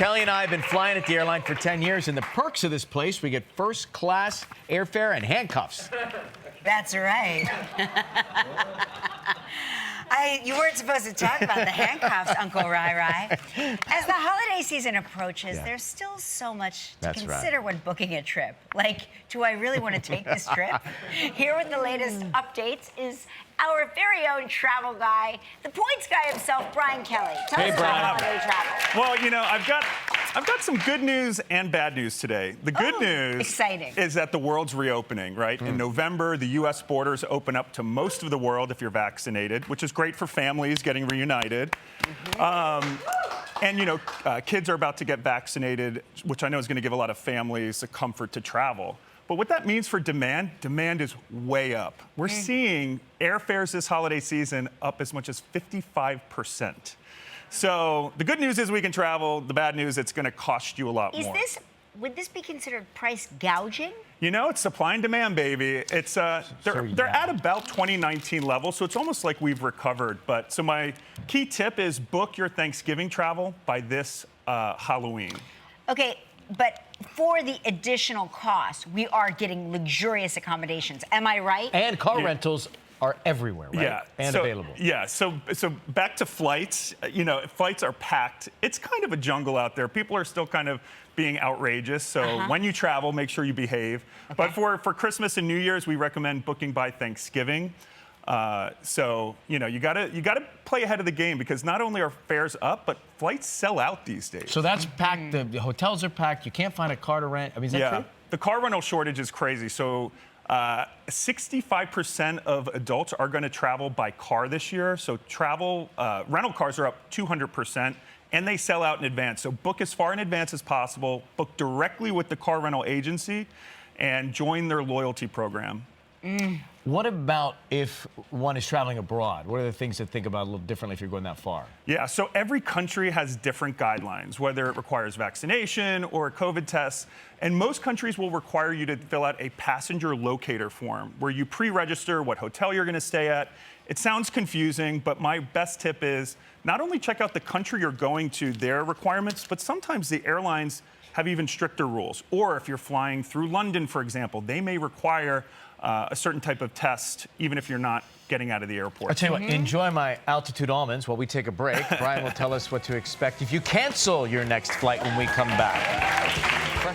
Kelly and I have been flying at the airline for 10 years, and the perks of this place, we get first-class airfare and handcuffs. That's right. You weren't supposed to talk about the handcuffs, Uncle Rai Rai. As the holiday season approaches, there's still so much to consider when booking a trip. Like, do I really want to take this trip? Here with the latest updates is our very own travel guy, the points guy himself, Brian Kelly. Tell us about holiday travel. Well, you know, I've got some good news and bad news today. The good news is that the world's reopening, right? In November, the U.S. borders open up to most of the world if you're vaccinated, which is great for families getting reunited. And, you know, kids are about to get vaccinated, which I know is going to give a lot of families the comfort to travel. But what that means for demand is way up. We're seeing airfares this holiday season up as much as 55%. So the good news is we can travel. The bad news, it's going to cost you a lot more. Would this be considered price gouging? You know, it's supply and demand, baby. It's they're at about 2019 levels, so it's almost like we've recovered. But so my key tip is book your Thanksgiving travel by this Halloween. Okay, but for the additional cost, we are getting luxurious accommodations. Am I right? And car rentals are everywhere, right? Yeah. And available. Yeah, so back to flights. You know, flights are packed. It's kind of a jungle out there. People are still kind of being outrageous. So when you travel, make sure you behave. But for Christmas and New Year's, we recommend booking by Thanksgiving. So, you know, you gotta play ahead of the game because not only are fares up, but flights sell out these days. So that's packed. The hotels are packed. You can't find a car to rent. I mean, is that true? The car rental shortage is crazy. So 65% of adults are going to travel by car this year. So rental cars are up 200%, and they sell out in advance. So book as far in advance as possible. Book directly with the car rental agency, and join their loyalty program. What about if one is traveling abroad? What are the things to think about a little differently if you're going that far? Yeah, so every country has different guidelines, whether it requires vaccination or a COVID test. And most countries will require you to fill out a passenger locator form where you pre-register what hotel you're going to stay at. It sounds confusing, but my best tip is not only check out the country you're going to, their requirements, but sometimes the airlines have even stricter rules. Or if you're flying through London, for example, they may require a certain type of test, even if you're not getting out of the airport. I'll tell you what, enjoy my altitude almonds while we take a break. Brian will tell us what to expect if you cancel your next flight when we come back.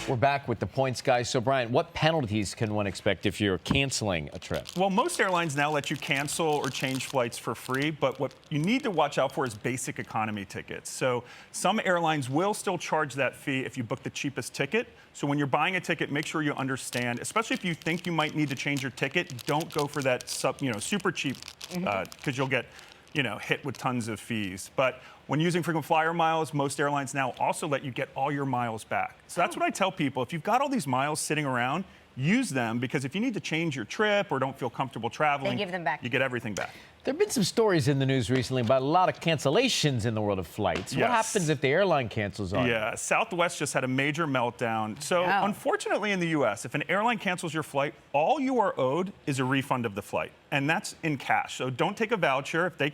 We're back with the points guys. So, Brian, what penalties can one expect if you're canceling a trip? Well, most airlines now let you cancel or change flights for free, but what you need to watch out for is basic economy tickets. So some airlines will still charge that fee if you book the cheapest ticket. So when you're buying a ticket, make sure you understand, especially if you think you might need to change your ticket, don't go for that super cheap because you'll get hit with tons of fees. But when using frequent flyer miles, most airlines now also let you get all your miles back. So that's what I tell people. If you've got all these miles sitting around, use them, because if you need to change your trip or don't feel comfortable traveling, they give them back. You get everything back. There have been some stories in the news recently about a lot of cancellations in the world of flights. Yes. What happens if the airline cancels on you? Yeah, Southwest just had a major meltdown. So unfortunately in the U.S., if an airline cancels your flight, all you are owed is a refund of the flight. And that's in cash. So don't take a voucher if they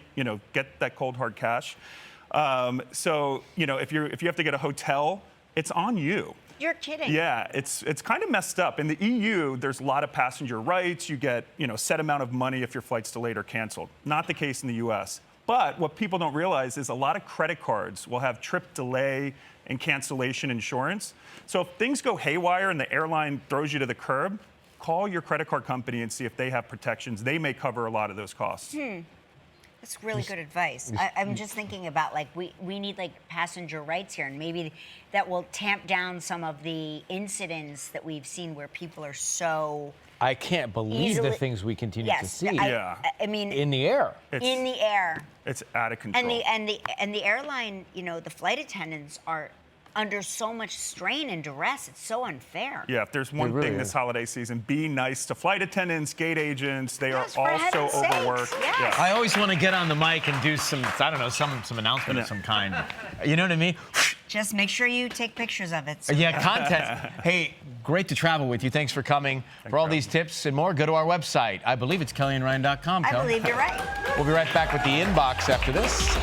get that cold hard cash. So if you have to get a hotel, it's on you. You're kidding. Yeah, it's kind of messed up. In the EU, there's a lot of passenger rights. You get, set amount of money if your flight's delayed or canceled. Not the case in the US. But what people don't realize is a lot of credit cards will have trip delay and cancellation insurance. So if things go haywire and the airline throws you to the curb, call your credit card company and see if they have protections. They may cover a lot of those costs. That's really good advice. I'm just thinking about, like, we need, like, passenger rights here, and maybe that will tamp down some of the incidents that we've seen where people are so I can't believe the things we continue to see. I mean, in the air. In the air. It's out of control. And the airline, the flight attendants are under so much strain and duress. It's so unfair. Yeah, if there's one thing this holiday season, be nice to flight attendants, gate agents. They are all so overworked. Yes. I always want to get on the mic and do some announcement of some kind. You know what I mean? Just make sure you take pictures of it. So. Yeah, content. Hey, great to travel with you. Thanks for coming. For all these tips and more, go to our website. I believe it's kellyandrayan.com. I believe you're right. We'll be right back with the inbox after this.